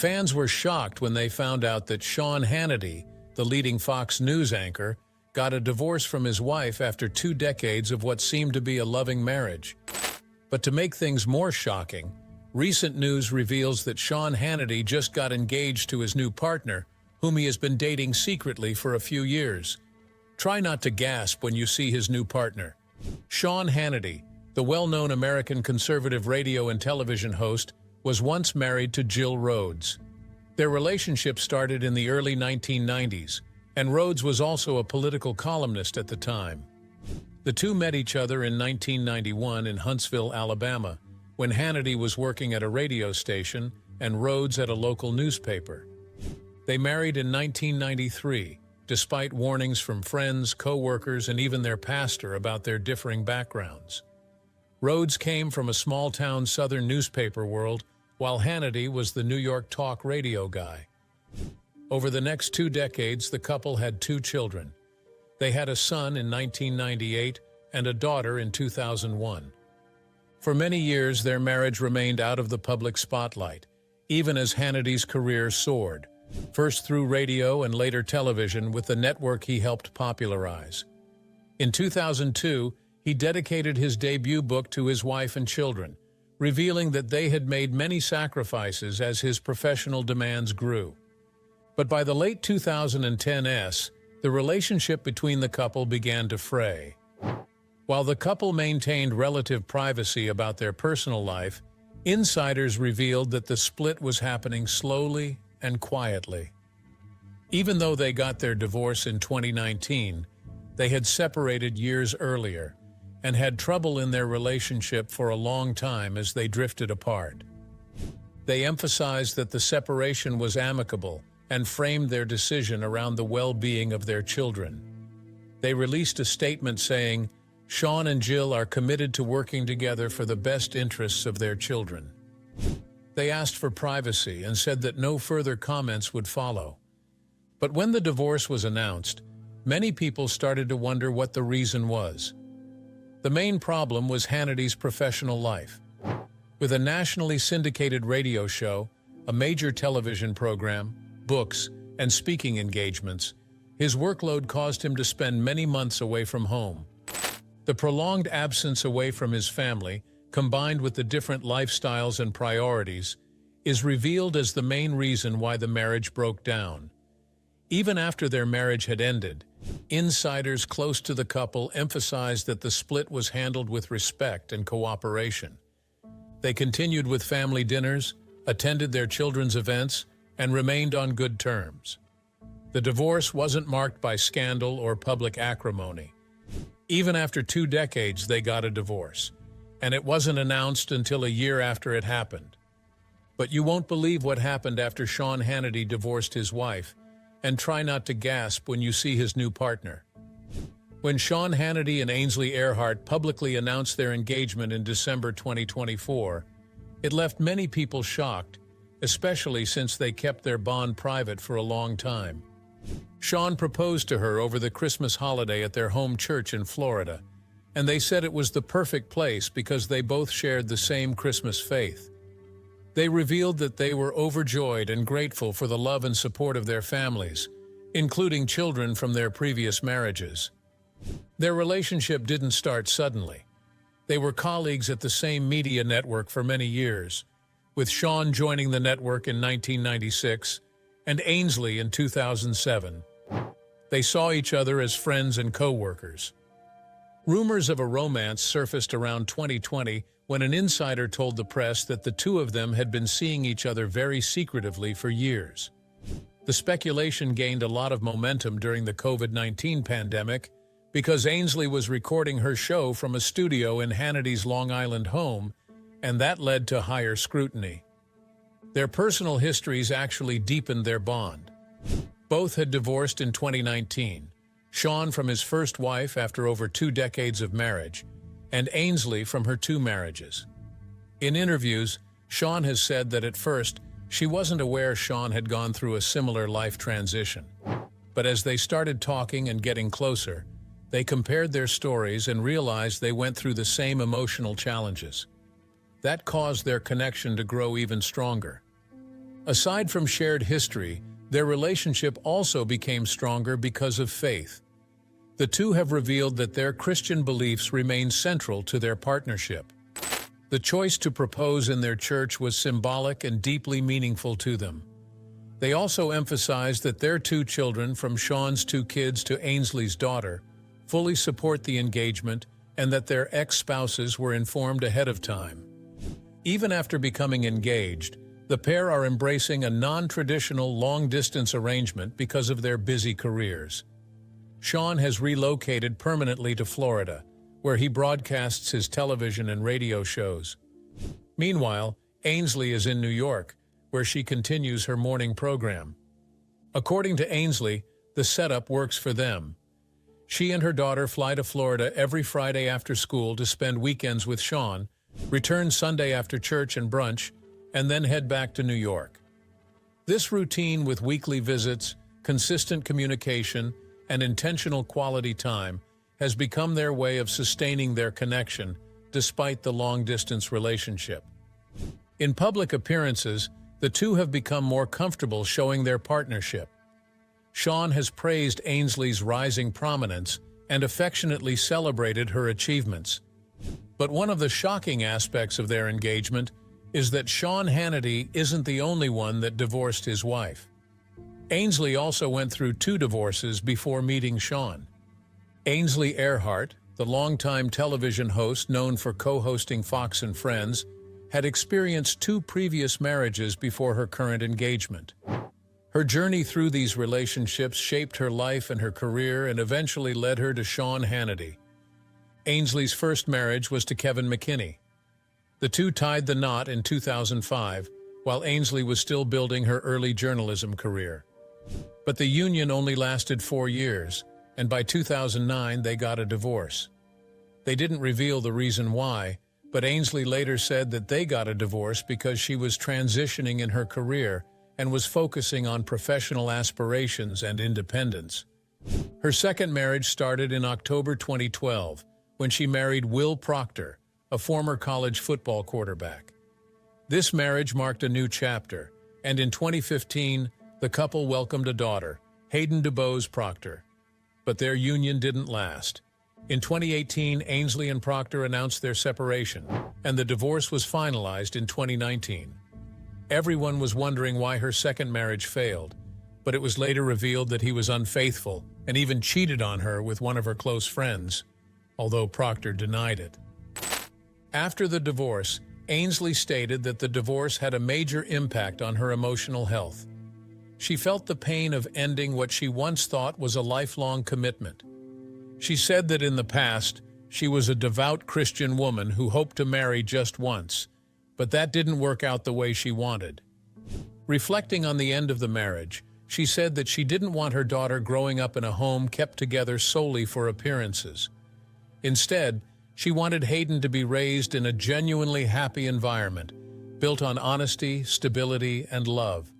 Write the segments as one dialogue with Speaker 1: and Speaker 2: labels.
Speaker 1: Fans were shocked when they found out that Sean Hannity, the leading Fox News anchor, got a divorce from his wife after 2 decades of what seemed to be a loving marriage. But to make things more shocking, recent news reveals that Sean Hannity just got engaged to his new partner, whom he has been dating secretly for a few years. Try not to gasp when you see his new partner. Sean Hannity, the well-known American conservative radio and television host, was once married to Jill Rhodes. Their relationship started in the early 1990s, and Rhodes was also a political columnist at the time. The two met each other in 1991 in Huntsville, Alabama, when Hannity was working at a radio station and Rhodes at a local newspaper. They married in 1993, despite warnings from friends, co-workers, and even their pastor about their differing backgrounds. Rhodes came from a small-town southern newspaper world, while Hannity was the New York talk radio guy. Over the next 2 decades, the couple had 2 children. They had a son in 1998 and a daughter in 2001. For many years, their marriage remained out of the public spotlight, even as Hannity's career soared, first through radio and later television with the network he helped popularize. In 2002, he dedicated his debut book to his wife and children, revealing that they had made many sacrifices as his professional demands grew. But by the late 2010s, the relationship between the couple began to fray. While the couple maintained relative privacy about their personal life, insiders revealed that the split was happening slowly and quietly. Even though they got their divorce in 2019, they had separated years earlier and had trouble in their relationship for a long time as they drifted apart. They emphasized that the separation was amicable and framed their decision around the well-being of their children. They released a statement saying, "Sean and Jill are committed to working together for the best interests of their children." They asked for privacy and said that no further comments would follow. But when the divorce was announced, many people started to wonder what the reason was. The main problem was Hannity's professional life. With a nationally syndicated radio show, a major television program, books, and speaking engagements, his workload caused him to spend many months away from home. The prolonged absence away from his family, combined with the different lifestyles and priorities, is revealed as the main reason why the marriage broke down. Even after their marriage had ended, insiders close to the couple emphasized that the split was handled with respect and cooperation. They continued with family dinners, attended their children's events, and remained on good terms. The divorce wasn't marked by scandal or public acrimony. Even after 2 decades, they got a divorce, and it wasn't announced until a year after it happened. But you won't believe what happened after Sean Hannity divorced his wife, and try not to gasp when you see his new partner. When Sean Hannity and Ainsley Earhardt publicly announced their engagement in December 2024, it left many people shocked, especially since they kept their bond private for a long time. Sean proposed to her over the Christmas holiday at their home church in Florida, and they said it was the perfect place because they both shared the same Christmas faith. They revealed that they were overjoyed and grateful for the love and support of their families, including children from their previous marriages. Their relationship didn't start suddenly. They were colleagues at the same media network for many years, with Sean joining the network in 1996 and Ainsley in 2007. They saw each other as friends and co-workers. Rumors of a romance surfaced around 2020 when an insider told the press that the two of them had been seeing each other very secretively for years. The speculation gained a lot of momentum during the COVID-19 pandemic because Ainsley was recording her show from a studio in Hannity's Long Island home, and that led to higher scrutiny. Their personal histories actually deepened their bond. Both had divorced in 2019, Sean from his first wife after over 2 decades of marriage, and Ainsley from her 2 marriages. In interviews, Sean has said that at first, she wasn't aware Sean had gone through a similar life transition. But as they started talking and getting closer, they compared their stories and realized they went through the same emotional challenges. That caused their connection to grow even stronger. Aside from shared history, their relationship also became stronger because of faith. The two have revealed that their Christian beliefs remain central to their partnership. The choice to propose in their church was symbolic and deeply meaningful to them. They also emphasized that their two children, from Sean's two kids to Ainsley's daughter, fully support the engagement and that their ex-spouses were informed ahead of time. Even after becoming engaged, the pair are embracing a non-traditional long-distance arrangement because of their busy careers. Sean has relocated permanently to Florida, where he broadcasts his television and radio shows. Meanwhile, Ainsley is in New York, where she continues her morning program. According to Ainsley, the setup works for them. She and her daughter fly to Florida every Friday after school to spend weekends with Sean, return Sunday after church and brunch, and then head back to New York. This routine, with weekly visits, consistent communication, and intentional quality time, has become their way of sustaining their connection despite the long-distance relationship. In public appearances, the two have become more comfortable showing their partnership. Sean has praised Ainsley's rising prominence and affectionately celebrated her achievements. But one of the shocking aspects of their engagement is that Sean Hannity isn't the only one that divorced his wife. Ainsley also went through 2 divorces before meeting Sean. Ainsley Earhart, the longtime television host known for co-hosting Fox and Friends, had experienced 2 previous marriages before her current engagement. Her journey through these relationships shaped her life and her career and eventually led her to Sean Hannity. Ainsley's first marriage was to Kevin McKinney. The two tied the knot in 2005, while Ainsley was still building her early journalism career. But the union only lasted 4 years, and by 2009 they got a divorce. They didn't reveal the reason why, but Ainsley later said that they got a divorce because she was transitioning in her career and was focusing on professional aspirations and independence. Her second marriage started in October 2012, when she married Will Proctor, a former college football quarterback. This marriage marked a new chapter, and in 2015, the couple welcomed a daughter, Hayden DeBose Proctor. But their union didn't last. In 2018, Ainsley and Proctor announced their separation, and the divorce was finalized in 2019. Everyone was wondering why her second marriage failed, but it was later revealed that he was unfaithful and even cheated on her with one of her close friends, although Proctor denied it. After the divorce, Ainsley stated that the divorce had a major impact on her emotional health. She felt the pain of ending what she once thought was a lifelong commitment. She said that in the past, she was a devout Christian woman who hoped to marry just once, but that didn't work out the way she wanted. Reflecting on the end of the marriage, she said that she didn't want her daughter growing up in a home kept together solely for appearances. Instead, she wanted Hayden to be raised in a genuinely happy environment, built on honesty, stability, and love.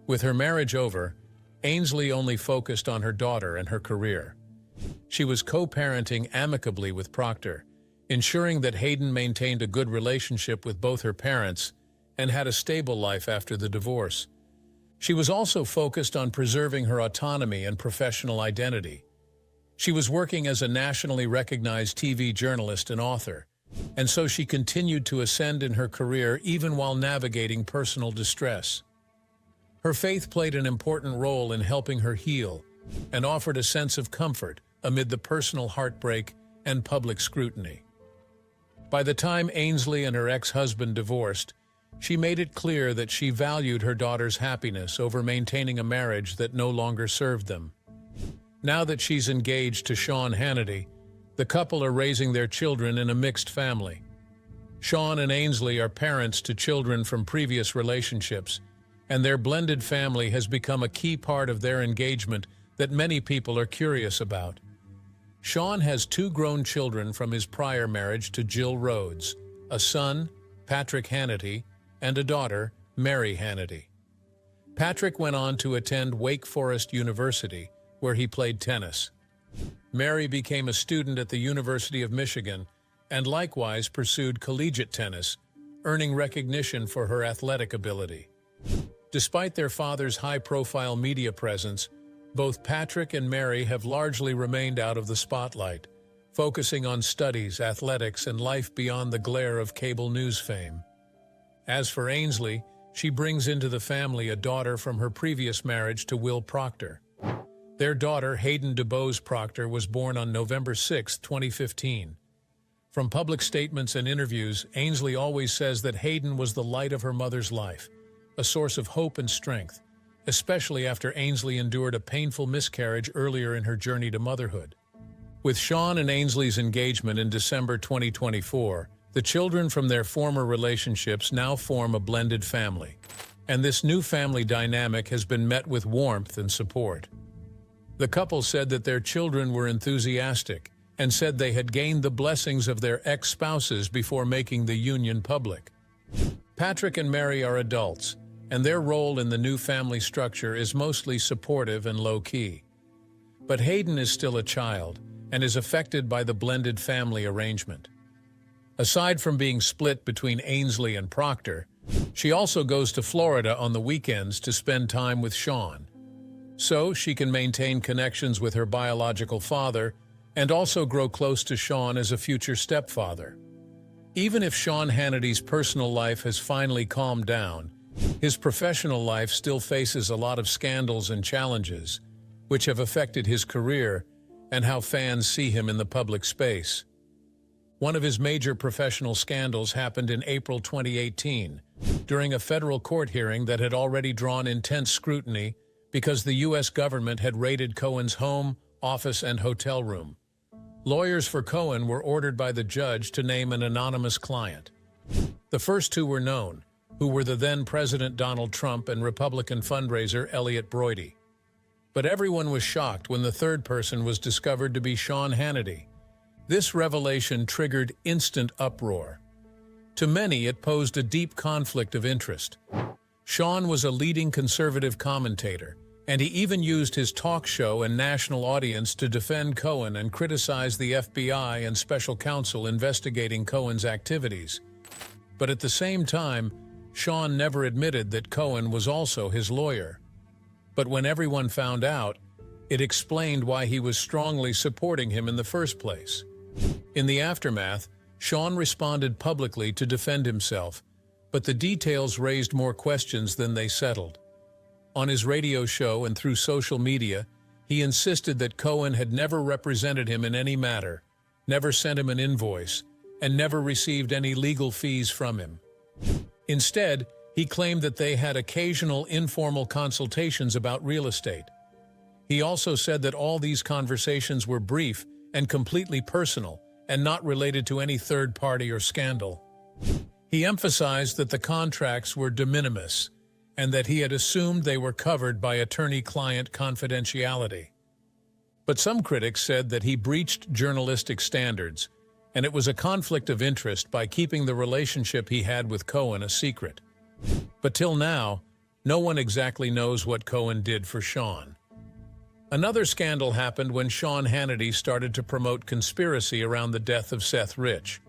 Speaker 1: With her marriage over, Ainsley only focused on her daughter and her career. She was co-parenting amicably with Proctor, ensuring that Hayden maintained a good relationship with both her parents and had a stable life after the divorce. She was also focused on preserving her autonomy and professional identity. She was working as a nationally recognized TV journalist and author, and so she continued to ascend in her career even while navigating personal distress. Her faith played an important role in helping her heal and offered a sense of comfort amid the personal heartbreak and public scrutiny. By the time Ainsley and her ex-husband divorced, she made it clear that she valued her daughter's happiness over maintaining a marriage that no longer served them. Now that she's engaged to Sean Hannity, the couple are raising their children in a mixed family. Sean and Ainsley are parents to children from previous relationships, and their blended family has become a key part of their engagement that many people are curious about. Sean has 2 grown children from his prior marriage to Jill Rhodes, a son, Patrick Hannity, and a daughter, Mary Hannity. Patrick went on to attend Wake Forest University, where he played tennis. Mary became a student at the University of Michigan and likewise pursued collegiate tennis, earning recognition for her athletic ability. Despite their father's high-profile media presence, both Patrick and Mary have largely remained out of the spotlight, focusing on studies, athletics, and life beyond the glare of cable news fame. As for Ainsley, she brings into the family a daughter from her previous marriage to Will Proctor. Their daughter, Hayden DeBose Proctor, was born on November 6, 2015. From public statements and interviews, Ainsley always says that Hayden was the light of her mother's life, a source of hope and strength, especially after Ainsley endured a painful miscarriage earlier in her journey to motherhood. With Sean and Ainsley's engagement in December 2024, the children from their former relationships now form a blended family, and this new family dynamic has been met with warmth and support. The couple said that their children were enthusiastic and said they had gained the blessings of their ex-spouses before making the union public. Patrick and Mary are adults, and their role in the new family structure is mostly supportive and low-key. But Hayden is still a child and is affected by the blended family arrangement. Aside from being split between Ainsley and Proctor, she also goes to Florida on the weekends to spend time with Sean, so she can maintain connections with her biological father and also grow close to Sean as a future stepfather. Even if Sean Hannity's personal life has finally calmed down, his professional life still faces a lot of scandals and challenges, which have affected his career and how fans see him in the public space. One of his major professional scandals happened in April 2018, during a federal court hearing that had already drawn intense scrutiny because the U.S. government had raided Cohen's home, office, and hotel room. Lawyers for Cohen were ordered by the judge to name an anonymous client. The first two were known, who were the then-President Donald Trump and Republican fundraiser Elliot Broidy. But everyone was shocked when the third person was discovered to be Sean Hannity. This revelation triggered instant uproar. To many, it posed a deep conflict of interest. Sean was a leading conservative commentator, and he even used his talk show and national audience to defend Cohen and criticize the FBI and special counsel investigating Cohen's activities. But at the same time, Sean never admitted that Cohen was also his lawyer. But when everyone found out, it explained why he was strongly supporting him in the first place. In the aftermath, Sean responded publicly to defend himself, but the details raised more questions than they settled. On his radio show and through social media, he insisted that Cohen had never represented him in any matter, never sent him an invoice, and never received any legal fees from him. Instead, he claimed that they had occasional informal consultations about real estate. He also said that all these conversations were brief and completely personal and not related to any third party or scandal. He emphasized that the contracts were de minimis and that he had assumed they were covered by attorney-client confidentiality. But some critics said that he breached journalistic standards, and it was a conflict of interest by keeping the relationship he had with Cohen a secret. But till now, no one exactly knows what Cohen did for Sean. Another scandal happened when Sean Hannity started to promote conspiracy around the death of Seth Rich.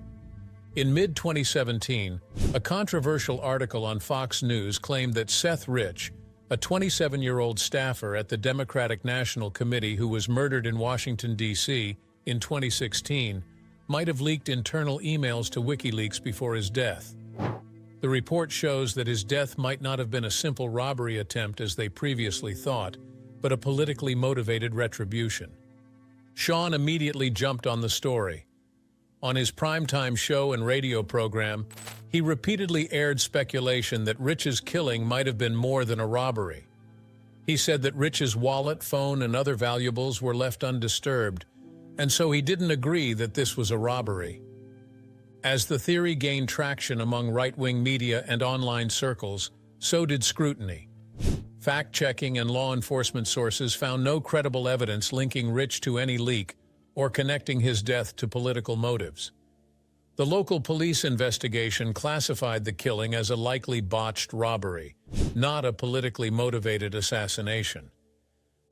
Speaker 1: In mid-2017, a controversial article on Fox News claimed that Seth Rich, a 27-year-old staffer at the Democratic National Committee who was murdered in Washington, D.C. in 2016, might have leaked internal emails to WikiLeaks before his death. The report shows that his death might not have been a simple robbery attempt as they previously thought, but a politically motivated retribution. Sean immediately jumped on the story. On his primetime show and radio program, he repeatedly aired speculation that Rich's killing might have been more than a robbery. He said that Rich's wallet, phone, and other valuables were left undisturbed, and so he didn't agree that this was a robbery. As the theory gained traction among right-wing media and online circles, so did scrutiny. Fact-checking and law enforcement sources found no credible evidence linking Rich to any leak or connecting his death to political motives. The local police investigation classified the killing as a likely botched robbery, not a politically motivated assassination.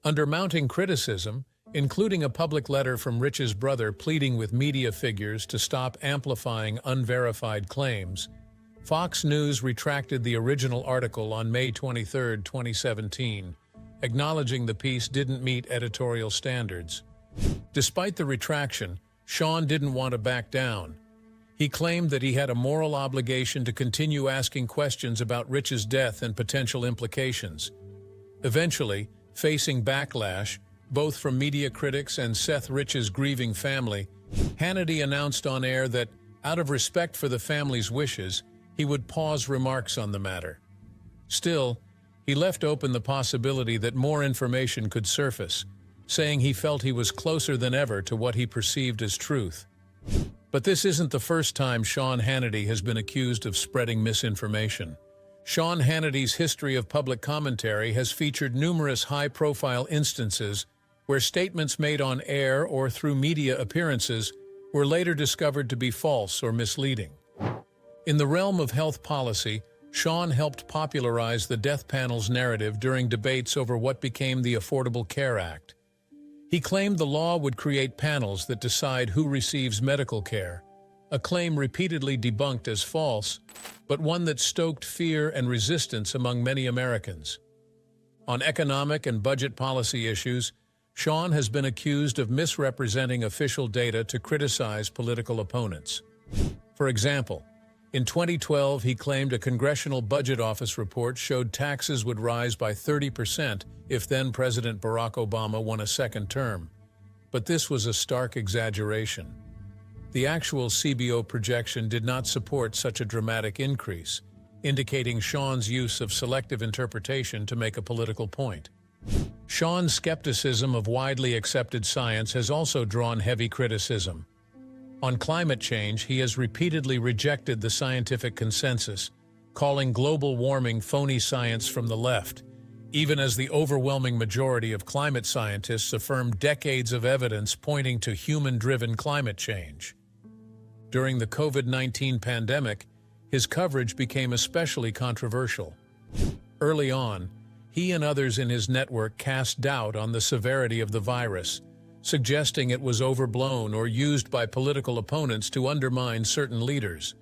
Speaker 1: Under mounting criticism, including a public letter from Rich's brother pleading with media figures to stop amplifying unverified claims, Fox News retracted the original article on May 23, 2017, acknowledging the piece didn't meet editorial standards. Despite the retraction, Sean didn't want to back down. He claimed that he had a moral obligation to continue asking questions about Rich's death and potential implications. Eventually, facing backlash, both from media critics and Seth Rich's grieving family, Hannity announced on air that, out of respect for the family's wishes, he would pause remarks on the matter. Still, he left open the possibility that more information could surface, saying he felt he was closer than ever to what he perceived as truth. But this isn't the first time Sean Hannity has been accused of spreading misinformation. Sean Hannity's history of public commentary has featured numerous high-profile instances where statements made on air or through media appearances were later discovered to be false or misleading. In the realm of health policy, Sean helped popularize the death panel's narrative during debates over what became the Affordable Care Act. He claimed the law would create panels that decide who receives medical care, a claim repeatedly debunked as false, but one that stoked fear and resistance among many Americans. On economic and budget policy issues, Sean has been accused of misrepresenting official data to criticize political opponents. For example, in 2012, he claimed a Congressional Budget Office report showed taxes would rise by 30% if then-President Barack Obama won a second term. But this was a stark exaggeration. The actual CBO projection did not support such a dramatic increase, indicating Sean's use of selective interpretation to make a political point. Sean's skepticism of widely accepted science has also drawn heavy criticism. On climate change, he has repeatedly rejected the scientific consensus, calling global warming phony science from the left, even as the overwhelming majority of climate scientists affirm decades of evidence pointing to human-driven climate change. During the COVID-19 pandemic, his coverage became especially controversial. Early on, he and others in his network cast doubt on the severity of the virus, suggesting it was overblown or used by political opponents to undermine certain leaders.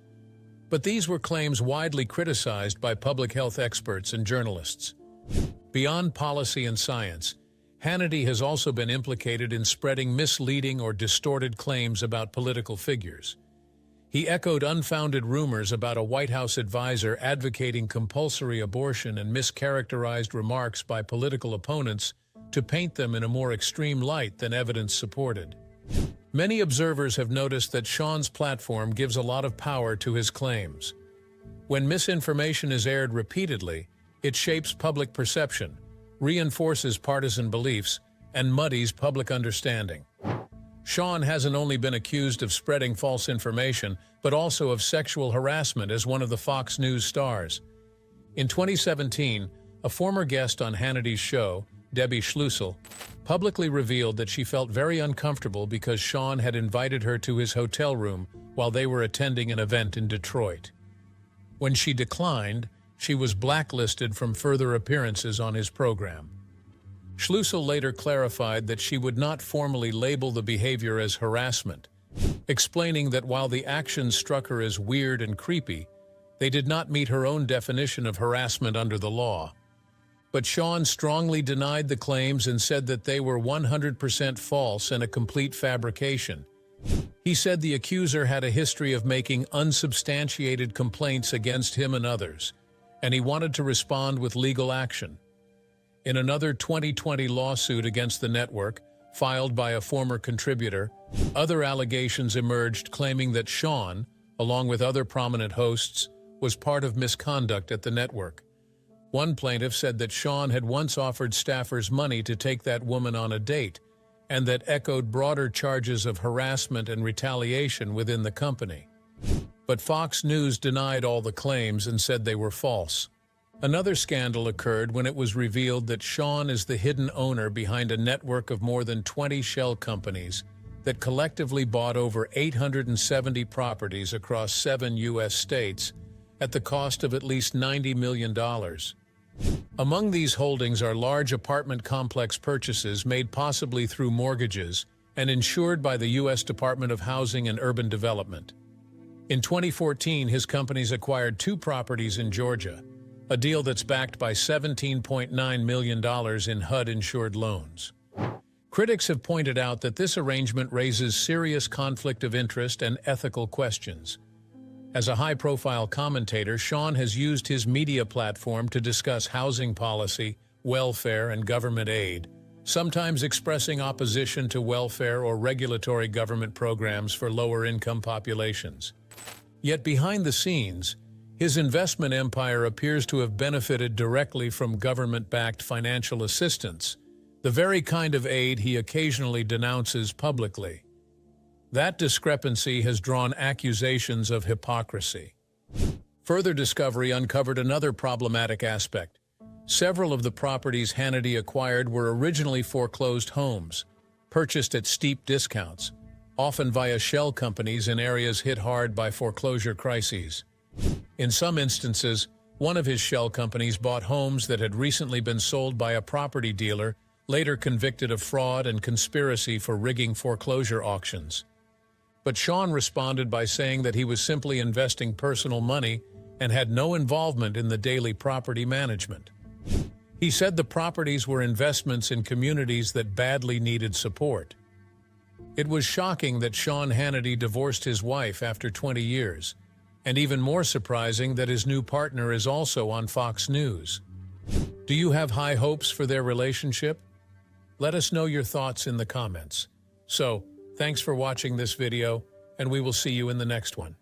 Speaker 1: But these were claims widely criticized by public health experts and journalists. Beyond policy and science, Hannity has also been implicated in spreading misleading or distorted claims about political figures. He echoed unfounded rumors about a White House advisor advocating compulsory abortion and mischaracterized remarks by political opponents to paint them in a more extreme light than evidence supported. Many observers have noticed that Sean's platform gives a lot of power to his claims. When misinformation is aired repeatedly, it shapes public perception, reinforces partisan beliefs, and muddies public understanding. Sean hasn't only been accused of spreading false information, but also of sexual harassment as one of the Fox News stars. In 2017, a former guest on Hannity's show, Debbie Schlussel, publicly revealed that she felt very uncomfortable because Sean had invited her to his hotel room while they were attending an event in Detroit. When she declined, she was blacklisted from further appearances on his program. Schlussel later clarified that she would not formally label the behavior as harassment, explaining that while the actions struck her as weird and creepy, they did not meet her own definition of harassment under the law. But Sean strongly denied the claims and said that they were 100% false and a complete fabrication. He said the accuser had a history of making unsubstantiated complaints against him and others, and he wanted to respond with legal action. In another 2020 lawsuit against the network, filed by a former contributor, other allegations emerged claiming that Sean, along with other prominent hosts, was part of misconduct at the network. One plaintiff said that Sean had once offered staffers money to take that woman on a date, and that echoed broader charges of harassment and retaliation within the company. But Fox News denied all the claims and said they were false. Another scandal occurred when it was revealed that Sean is the hidden owner behind a network of more than 20 shell companies that collectively bought over 870 properties across 7 U.S. states at the cost of at least $90 million. Among these holdings are large apartment complex purchases made possibly through mortgages and insured by the U.S. Department of Housing and Urban Development. In 2014, his companies acquired 2 properties in Georgia, a deal that's backed by $17.9 million in HUD-insured loans. Critics have pointed out that this arrangement raises serious conflict of interest and ethical questions. As a high-profile commentator, Sean has used his media platform to discuss housing policy, welfare, and government aid, sometimes expressing opposition to welfare or regulatory government programs for lower-income populations. Yet behind the scenes, his investment empire appears to have benefited directly from government-backed financial assistance, the very kind of aid he occasionally denounces publicly. That discrepancy has drawn accusations of hypocrisy. Further discovery uncovered another problematic aspect. Several of the properties Hannity acquired were originally foreclosed homes, purchased at steep discounts, often via shell companies in areas hit hard by foreclosure crises. In some instances, one of his shell companies bought homes that had recently been sold by a property dealer, later convicted of fraud and conspiracy for rigging foreclosure auctions. But Sean responded by saying that he was simply investing personal money and had no involvement in the daily property management. He said the properties were investments in communities that badly needed support. It was shocking that Sean Hannity divorced his wife after 20 years, and even more surprising that his new partner is also on Fox News. Do you have high hopes for their relationship? Let us know your thoughts in the comments. So, thanks for watching this video, and we will see you in the next one.